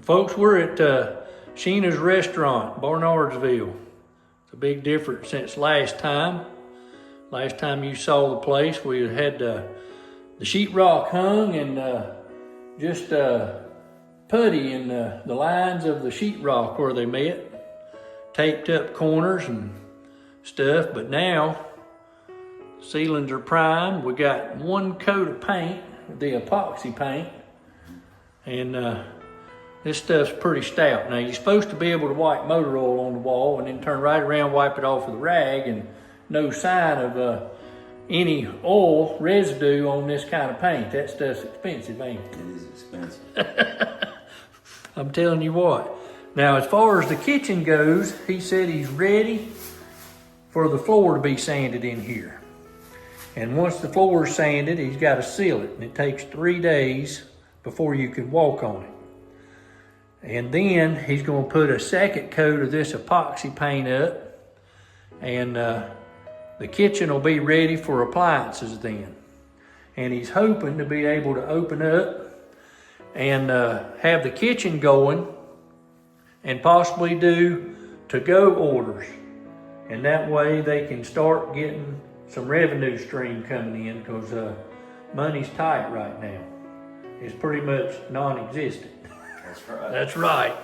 Folks, we're at Sheena's restaurant, Barnardsville. It's a big difference since last time. Last time you saw the place, we had the sheetrock hung and just putty in the lines of the sheetrock where they met, taped up corners and stuff. But now ceilings are primed. We got one coat of paint, the epoxy paint, and this stuff's pretty stout. Now you're supposed to be able to wipe motor oil on the wall and then turn right around, wipe it off with a rag, and no sign of any oil residue on this kind of paint. That stuff's expensive, ain't it? It is expensive. I'm telling you what. Now, as far as the kitchen goes, he said he's ready for the floor to be sanded in here. And once the floor is sanded, he's got to seal it. And it takes 3 days before you can walk on it. And then he's going to put a second coat of this epoxy paint up. And the kitchen will be ready for appliances then. And he's hoping to be able to open up and have the kitchen going and possibly do to-go orders. And that way they can start getting some revenue stream coming in, because money's tight right now. It's pretty much non-existent. That's right. That's right.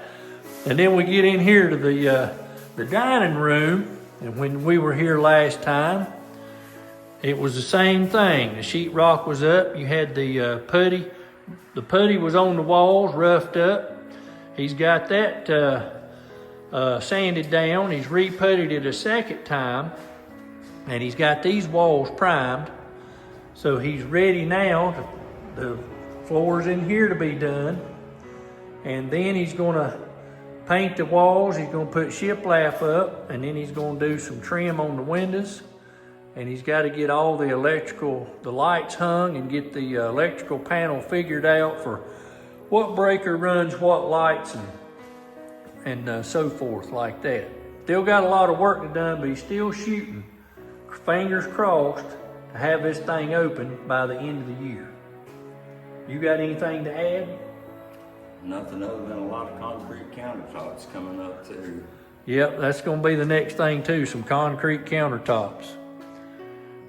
And then we get in here to the dining room. And when we were here last time, it was the same thing. The sheetrock was up. You had the putty. The putty was on the walls, roughed up. He's got that sanded down. He's re-puttied it a second time. And he's got these walls primed. So he's ready now. The floor's in here to be done. And then he's going to paint the walls. He's going to put shiplap up, and then he's going to do some trim on the windows. And he's got to get all the lights hung and get the electrical panel figured out for what breaker runs what lights and so forth like that. Still got a lot of work to done, but he's still shooting, fingers crossed, to have this thing open by the end of the year. You got anything to add? Nothing other than a lot of concrete countertops coming up too. Yep, that's going to be the next thing too, some concrete countertops.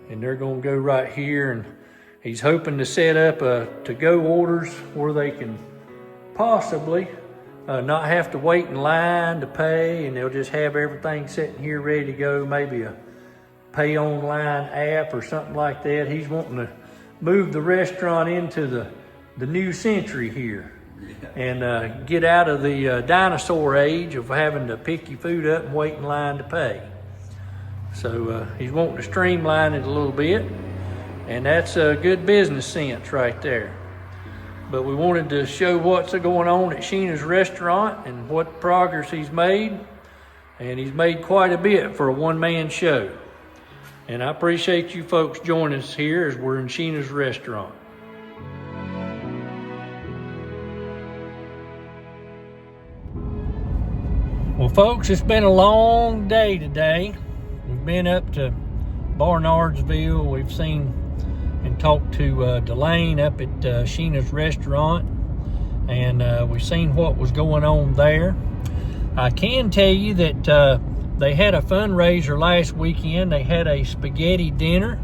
And they're going to go right here, and he's hoping to set up to-go orders where they can possibly not have to wait in line to pay, and they'll just have everything sitting here ready to go, maybe a pay online app or something like that. He's wanting to move the restaurant into the new century here. And get out of the dinosaur age of having to pick your food up and wait in line to pay. So he's wanting to streamline it a little bit, and that's a good business sense right there. But we wanted to show what's going on at Sheena's restaurant and what progress he's made. And he's made quite a bit for a one-man show. And I appreciate you folks joining us here as we're in Sheena's restaurant. Well, folks, it's been a long day today. We've been up to Barnardsville. We've seen and talked to Delane up at Sheena's restaurant, and we've seen what was going on there. I can tell you that they had a fundraiser last weekend. They had a spaghetti dinner,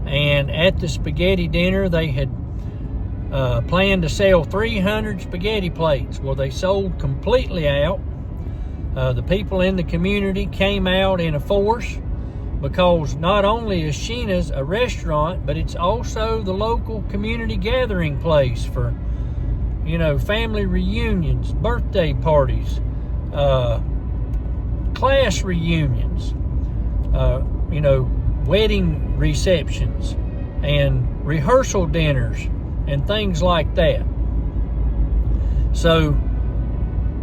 and at the spaghetti dinner, they had planned to sell 300 spaghetti plates. Well, they sold completely out. The people in the community came out in a force, because not only is Sheena's a restaurant, but it's also the local community gathering place for, family reunions, birthday parties, class reunions, wedding receptions, and rehearsal dinners, and things like that. So,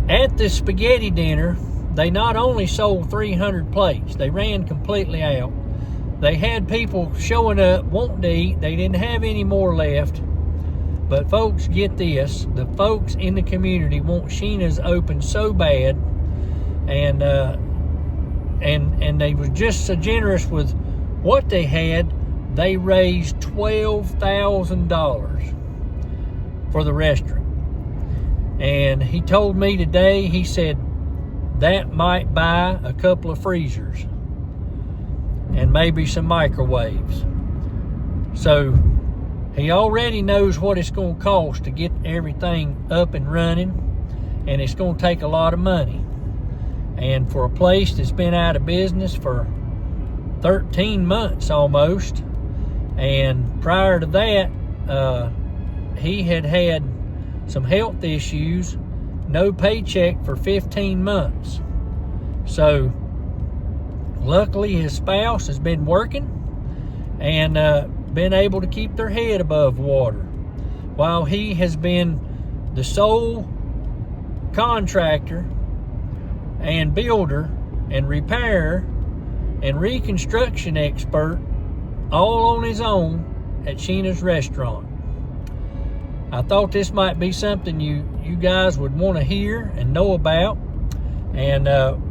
at this spaghetti dinner, they not only sold 300 plates, they ran completely out. They had people showing up wanting to eat. They didn't have any more left. But folks, get this. The folks in the community want Sheena's open so bad. And they were just so generous with what they had. They raised $12,000 for the restaurant. And he told me today, he said that might buy a couple of freezers and maybe some microwaves. So he already knows what it's going to cost to get everything up and running, and it's going to take a lot of money. And for a place that's been out of business for 13 months almost, and prior to that, he had some health issues, no paycheck for 15 months. So luckily his spouse has been working and been able to keep their head above water, while he has been the sole contractor and builder and repairer and reconstruction expert all on his own at Sheena's restaurant. I thought this might be something you guys would want to hear and know about. And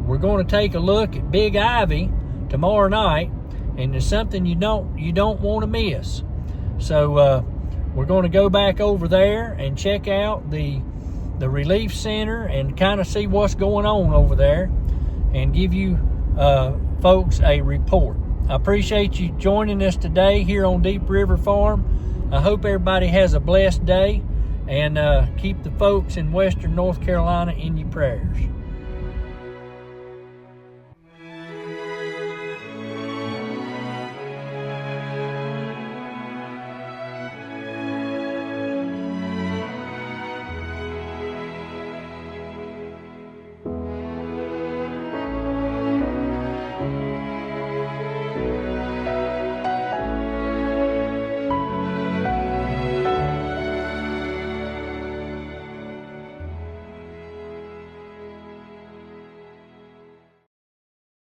we're going to take a look at Big Ivy tomorrow night, and it's something you don't want to miss. So we're going to go back over there and check out the relief center and kind of see what's going on over there, and give you folks a report. I appreciate you joining us today here on Deep River Farm. I hope everybody has a blessed day, and keep the folks in Western North Carolina in your prayers.